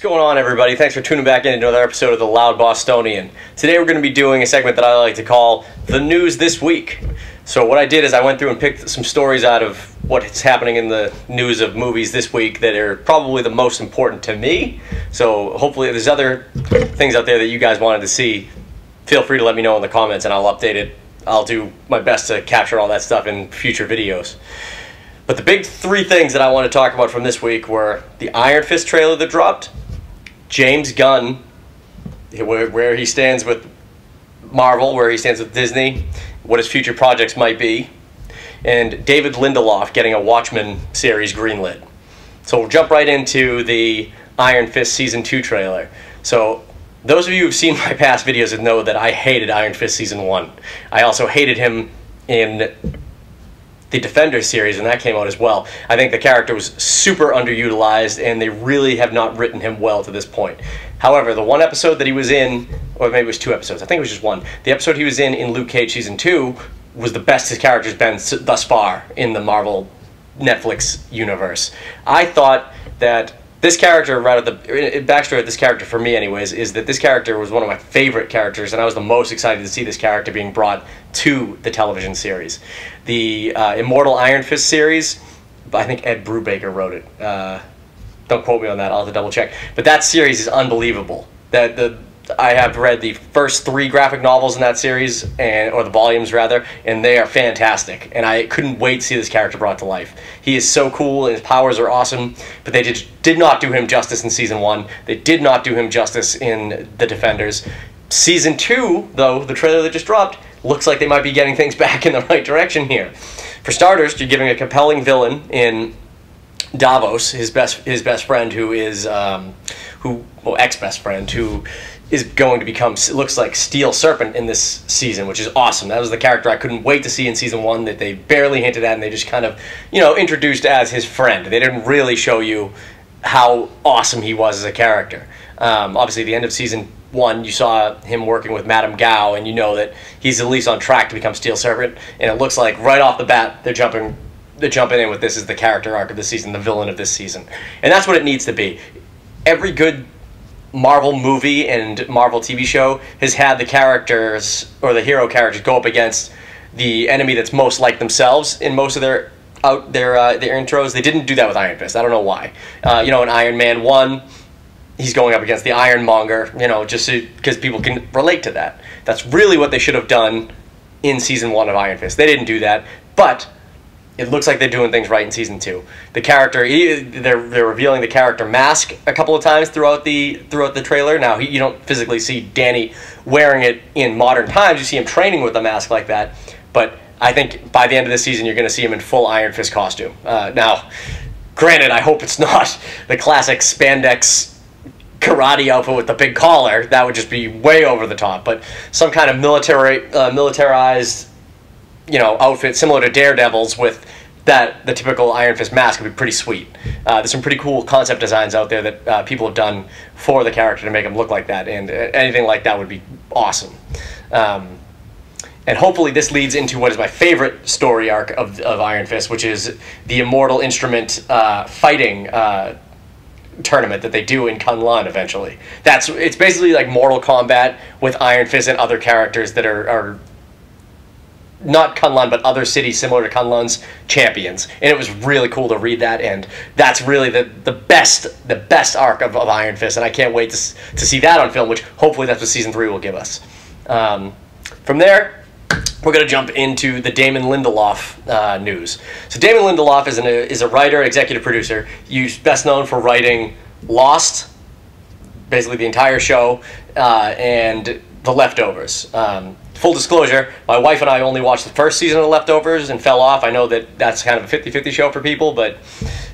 going on, everybody? Thanks for tuning back in to another episode of The Loud Bostonian. Today we're going to be doing a segment that I like to call The News This Week. So what I did is I went through and picked some stories out of what's happening in the news of movies this week that are probably the most important to me. So hopefully if there's other things out there that you guys wanted to see, feel free to let me know in the comments and I'll update it. I'll do my best to capture all that stuff in future videos. But the big three things that I want to talk about from this week were the Iron Fist trailer that dropped, James Gunn, where he stands with Marvel, where he stands with Disney, what his future projects might be, and David Lindelof getting a Watchmen series greenlit. So we'll jump right into the Iron Fist Season 2 trailer. So those of you who've seen my past videos would know that I hated Iron Fist Season 1. I also hated him in the Defenders series, and that came out as well. I think the character was super underutilized, and they really have not written him well to this point. However, the one episode that he was in, or maybe it was two episodes, I think it was just one, the episode he was in Luke Cage Season 2 was the best his character's been thus far in the Marvel Netflix universe. I thought that this character, right at the backstory of this character for me anyways, is that this character was one of my favorite characters, and I was the most excited to see this character being brought to the television series. The Immortal Iron Fist series, I think Ed Brubaker wrote it. Don't quote me on that, I'll have to double check. But that series is unbelievable. I have read the first 3 graphic novels in that series, or the volumes rather, and they are fantastic. And I couldn't wait to see this character brought to life. He is so cool, and his powers are awesome, but they did not do him justice in Season 1. They did not do him justice in The Defenders. Season 2, though, the trailer that just dropped, looks like they might be getting things back in the right direction here. For starters, you're giving a compelling villain in Davos, his best friend, who is ex-best friend, who is going to become, looks like, Steel Serpent in this season, which is awesome. That was the character I couldn't wait to see in Season 1 that they barely hinted at, and they just kind of, introduced as his friend. They didn't really show you how awesome he was as a character. Obviously, at the end of Season 1, you saw him working with Madame Gao, and you know that he's at least on track to become Steel Serpent, and it looks like right off the bat they're jumping in with this as the character arc of the season, the villain of this season. And that's what it needs to be. Every good Marvel movie and Marvel TV show has had the characters, or the hero characters, go up against the enemy that's most like themselves in most of their intros. They didn't do that with Iron Fist. I don't know why. In Iron Man 1, he's going up against the Ironmonger, just because people can relate to that. That's really what they should have done in Season 1 of Iron Fist. They didn't do that, but it looks like they're doing things right in Season 2. The character, they're revealing the character mask a couple of times throughout the trailer. Now, you don't physically see Danny wearing it in modern times. You see him training with a mask like that. But I think by the end of the season, you're going to see him in full Iron Fist costume. Now, granted, I hope it's not the classic spandex karate outfit with the big collar. That would just be way over the top. But some kind of militarized outfit similar to Daredevil's with the typical Iron Fist mask would be pretty sweet. There's some pretty cool concept designs out there that people have done for the character to make him look like that, and anything like that would be awesome. And hopefully this leads into what is my favorite story arc of Iron Fist, which is the Immortal Instrument fighting tournament that they do in Kunlun eventually. It's basically like Mortal Kombat with Iron Fist and other characters that are not Kunlun, but other cities similar to Kunlun's champions. And it was really cool to read that, and that's really the best arc of Iron Fist, and I can't wait to see that on film, which hopefully that's what Season 3 will give us. From there, we're going to jump into the Damon Lindelof news. So Damon Lindelof is a writer, executive producer. He's best known for writing Lost, basically the entire show, and The Leftovers. Full disclosure, my wife and I only watched the first season of The Leftovers and fell off. I know that that's kind of a 50-50 show for people, but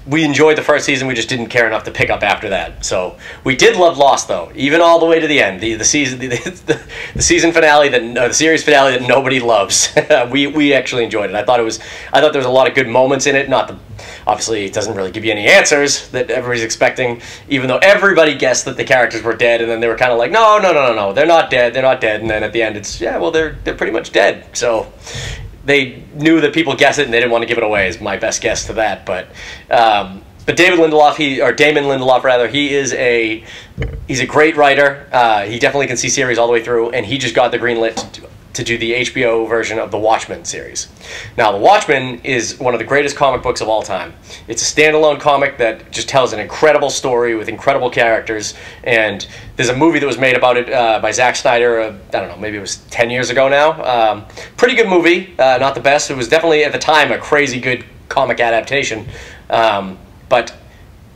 we enjoyed the first season. We just didn't care enough to pick up after that. So we did love Lost, though, even all the way to the end. The season finale, the series finale that nobody loves. we actually enjoyed it. I thought there was a lot of good moments in it. Obviously, it doesn't really give you any answers that everybody's expecting, even though everybody guessed that the characters were dead, and then they were kind of like, no, they're not dead, and then at the end it's, yeah, well, they're pretty much dead. So they knew that people guessed it, and they didn't want to give it away, is my best guess to that. But But Damon Lindelof rather, he's a great writer. He definitely can see series all the way through, and he just got the green lit to do the HBO version of the Watchmen series. Now, the Watchmen is one of the greatest comic books of all time. It's a standalone comic that just tells an incredible story with incredible characters, and there's a movie that was made about it by Zack Snyder, I don't know, maybe it was 10 years ago now. Pretty good movie, not the best. It was definitely, at the time, a crazy good comic adaptation. But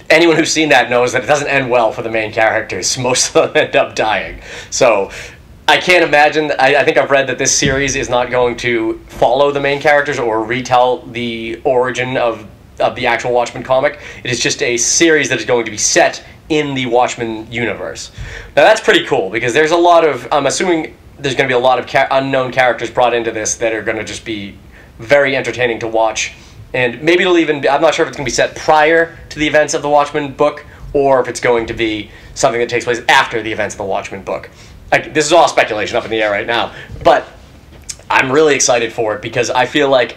anyone who's seen that knows that it doesn't end well for the main characters. Most of them end up dying. So I can't imagine. I think I've read that this series is not going to follow the main characters or retell the origin of the actual Watchmen comic. It is just a series that is going to be set in the Watchmen universe. Now that's pretty cool because there's a lot of, I'm assuming there's going to be a lot of unknown characters brought into this that are going to just be very entertaining to watch. And maybe it'll even, I'm not sure if it's going to be set prior to the events of the Watchmen book or if it's going to be something that takes place after the events of the Watchmen book. This is all speculation up in the air right now, but I'm really excited for it because I feel like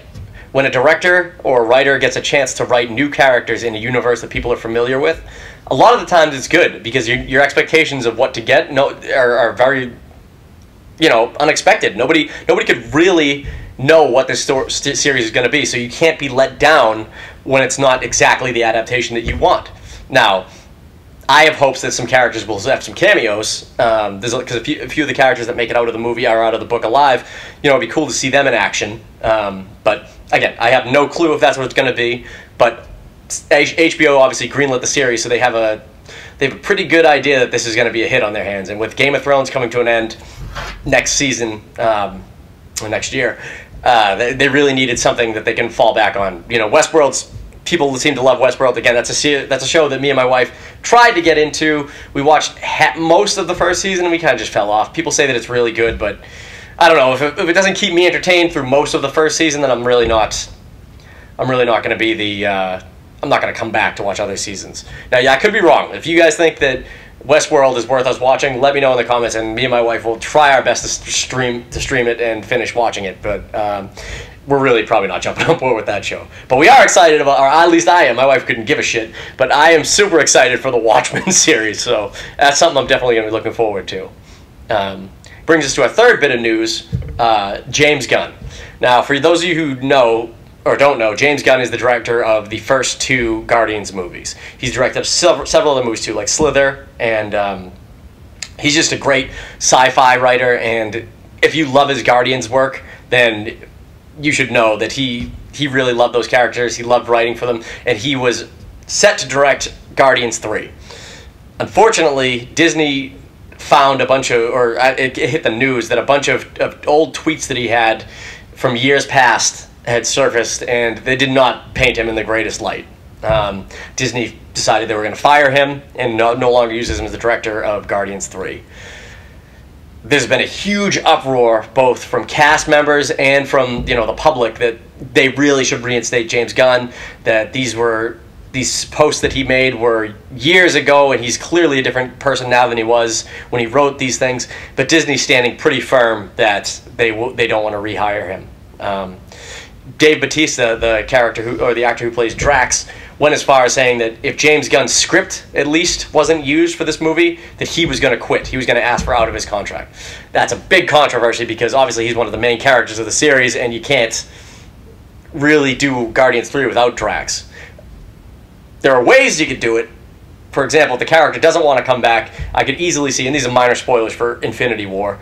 when a director or a writer gets a chance to write new characters in a universe that people are familiar with, a lot of the times it's good because your expectations of what to get are very, unexpected. Nobody could really know what this series is going to be, so you can't be let down when it's not exactly the adaptation that you want. Now, I have hopes that some characters will have some cameos, because a few of the characters that make it out of the movie are out of the book alive. It'd be cool to see them in action. But again, I have no clue if that's what it's going to be. But HBO obviously greenlit the series, so they have a pretty good idea that this is going to be a hit on their hands. And with Game of Thrones coming to an end next season, or next year, they really needed something that they can fall back on. Westworld's. People seem to love Westworld. Again, that's a show that me and my wife tried to get into. We watched most of the first season and we kind of just fell off. People say that it's really good, but I don't know. If it doesn't keep me entertained through most of the first season, then I'm really not going to be the. I'm not going to come back to watch other seasons. Now, yeah, I could be wrong. If you guys think that Westworld is worth us watching, let me know in the comments, and me and my wife will try our best to stream it and finish watching it. But we're really probably not jumping on board with that show. But we are excited about, or at least I am. My wife couldn't give a shit, but I am super excited for the Watchmen series. So that's something I'm definitely going to be looking forward to. Brings us to a third bit of news: James Gunn. Now, for those of you who know or don't know, James Gunn is the director of the first two Guardians movies. He's directed several other movies too, like Slither, and he's just a great sci-fi writer. And if you love his Guardians work, then you should know that he really loved those characters. He loved writing for them, and he was set to direct Guardians 3. Unfortunately, Disney found a bunch of, or it hit the news that a bunch of old tweets that he had from years past had surfaced, and they did not paint him in the greatest light. Disney decided they were going to fire him and no longer use him as the director of Guardians 3. There's been a huge uproar both from cast members and from the public that they really should reinstate James Gunn, that these posts that he made were years ago and he's clearly a different person now than he was when he wrote these things. But Disney's standing pretty firm that they don't want to rehire him. Dave Bautista, the actor who plays Drax, went as far as saying that if James Gunn's script at least wasn't used for this movie, that he was going to quit. He was going to ask for out of his contract. That's a big controversy because obviously he's one of the main characters of the series, and you can't really do Guardians 3 without Drax. There are ways you could do it. For example, if the character doesn't want to come back, I could easily see, and these are minor spoilers for Infinity War,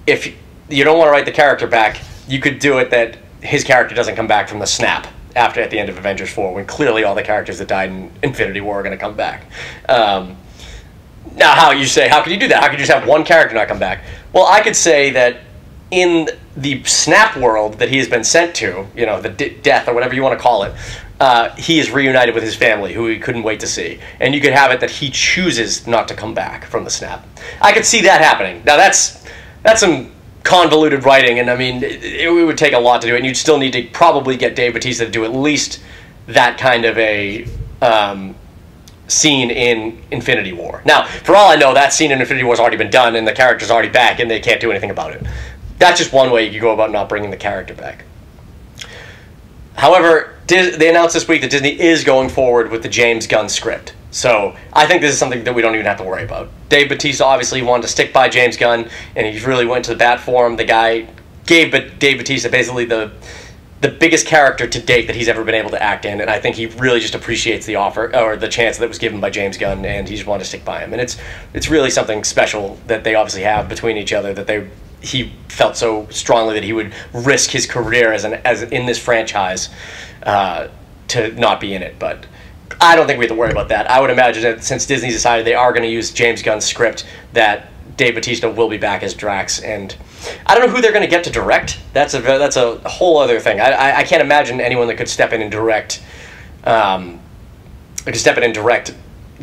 if you don't want to write the character back, you could do it that his character doesn't come back from the snap at the end of Avengers 4, when clearly all the characters that died in Infinity War are going to come back. Now, how can you do that? How could you just have one character not come back? Well, I could say that in the snap world that he has been sent to, the death or whatever you want to call it, he is reunited with his family, who he couldn't wait to see. And you could have it that he chooses not to come back from the snap. I could see that happening. Now, that's some convoluted writing, and I mean, it would take a lot to do it, and you'd still need to probably get Dave Bautista to do at least that kind of a scene in Infinity War. Now, for all I know, that scene in Infinity War has already been done, and the character's already back, and they can't do anything about it. That's just one way you could go about not bringing the character back. However, they announced this week that Disney is going forward with the James Gunn script. So I think this is something that we don't even have to worry about. Dave Bautista obviously wanted to stick by James Gunn, and he really went to the bat for him. The guy gave Dave Bautista basically the biggest character to date that he's ever been able to act in, and I think he really just appreciates the offer or the chance that was given by James Gunn, and he just wanted to stick by him. And it's really something special that they obviously have between each other, that he felt so strongly that he would risk his career as in this franchise to not be in it. But I don't think we have to worry about that. I would imagine that since Disney decided they are going to use James Gunn's script, that Dave Bautista will be back as Drax, and I don't know who they're going to get to direct. That's a whole other thing. I can't imagine anyone that could step in and direct,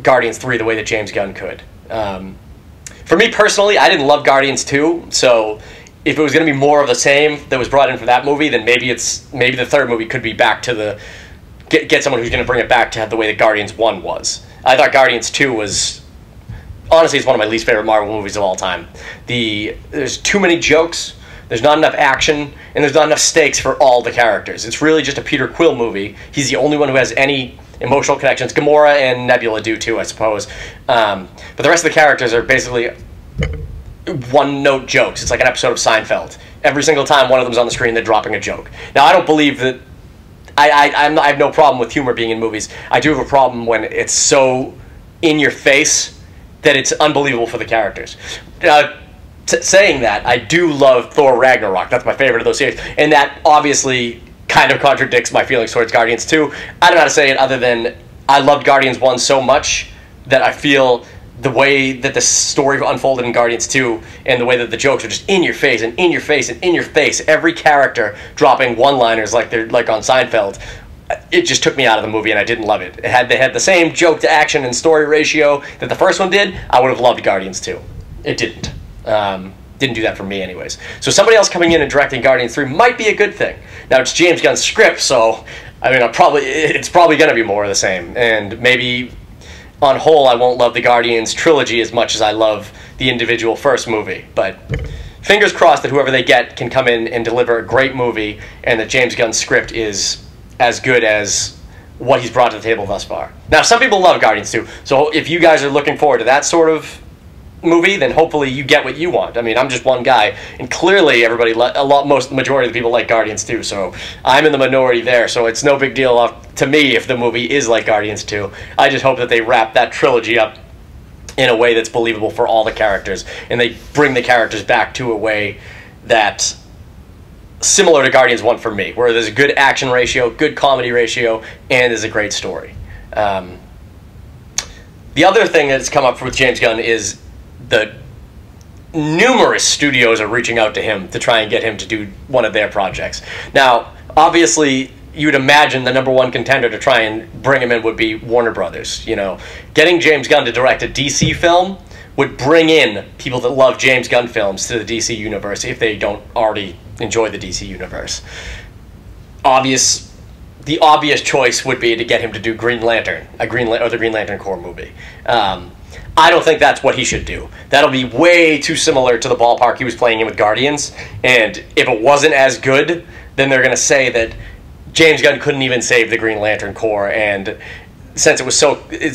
Guardians 3 the way that James Gunn could. For me personally, I didn't love Guardians 2, so if it was going to be more of the same that was brought in for that movie, then maybe the third movie could be back to get someone who's going to bring it back to the way that Guardians 1 was. I thought Guardians 2 was, honestly, it's one of my least favorite Marvel movies of all time. There's too many jokes, there's not enough action, and there's not enough stakes for all the characters. It's really just a Peter Quill movie. He's the only one who has any emotional connections. Gamora and Nebula do too, I suppose. But the rest of the characters are basically one-note jokes. It's like an episode of Seinfeld. Every single time one of them's on the screen, they're dropping a joke. Now, I don't believe that... I have no problem with humor being in movies. I do have a problem when it's so in your face that it's unbelievable for the characters. Saying that, I do love Thor Ragnarok. That's my favorite of those series. And that obviously kind of contradicts my feelings towards Guardians 2. I don't know how to say it other than I loved Guardians 1 so much that I feel the way that the story unfolded in Guardians 2 and the way that the jokes are just in your face and in your face and in your face. Every character dropping one-liners like they're like on Seinfeld. It just took me out of the movie and I didn't love it. Had they had the same joke to action and story ratio that the first one did, I would have loved Guardians 2. It didn't. Didn't do that for me anyways. So somebody else coming in and directing Guardians 3 might be a good thing. Now it's James Gunn's script, so I mean it's probably going to be more of the same. And maybe on whole I won't love the Guardians trilogy as much as I love the individual first movie. But fingers crossed that whoever they get can come in and deliver a great movie and that James Gunn's script is as good as what he's brought to the table thus far. Now, some people love Guardians 2, so if you guys are looking forward to that sort of movie, then hopefully you get what you want. I mean, I'm just one guy, and clearly everybody, majority of the people like Guardians 2, so I'm in the minority there, so it's no big deal to me if the movie is like Guardians 2. I just hope that they wrap that trilogy up in a way that's believable for all the characters, and they bring the characters back to a way that similar to Guardians 1 for me, where there's a good action ratio, good comedy ratio, and there's a great story. The other thing that's come up with James Gunn is the numerous studios are reaching out to him to try and get him to do one of their projects. Now, obviously, you'd imagine the number one contender to try and bring him in would be Warner Brothers. You know, getting James Gunn to direct a DC film would bring in people that love James Gunn films to the DC universe if they don't already enjoy the DC universe. The obvious choice would be to get him to do Green Lantern, the Green Lantern Corps movie. I don't think that's what he should do. That'll be way too similar to the ballpark he was playing in with Guardians, and if it wasn't as good, then they're going to say that James Gunn couldn't even save the Green Lantern Corps, and since it's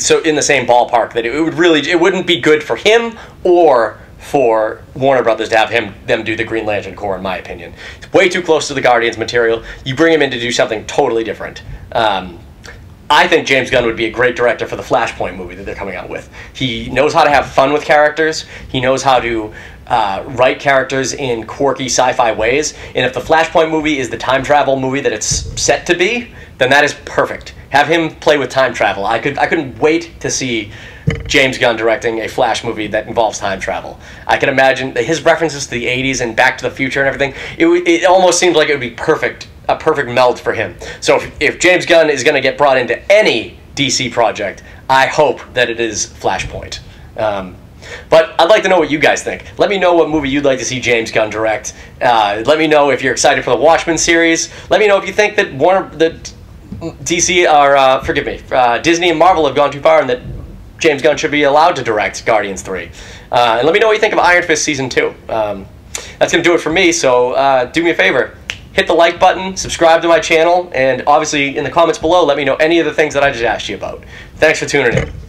so in the same ballpark that it wouldn't be good for him or for Warner Brothers to have them do the Green Lantern Corps, in my opinion. It's way too close to the Guardians material. You bring him in to do something totally different. I think James Gunn would be a great director for the Flashpoint movie that they're coming out with. He knows how to have fun with characters. He knows how to write characters in quirky sci-fi ways. And if the Flashpoint movie is the time travel movie that it's set to be, then that is perfect. Have him play with time travel. I couldn't wait to see James Gunn directing a Flash movie that involves time travel. I can imagine his references to the 80s and Back to the Future and everything. It almost seems like it would be perfect, a perfect meld for him. So if James Gunn is going to get brought into any DC project, I hope that it is Flashpoint. But I'd like to know what you guys think. Let me know what movie you'd like to see James Gunn direct. Let me know if you're excited for the Watchmen series. Let me know if you think that Disney and Marvel have gone too far and that James Gunn should be allowed to direct Guardians 3. And let me know what you think of Iron Fist Season 2. That's going to do it for me, so do me a favor. hit the like button, subscribe to my channel, and obviously in the comments below, let me know any of the things that I just asked you about. Thanks for tuning in.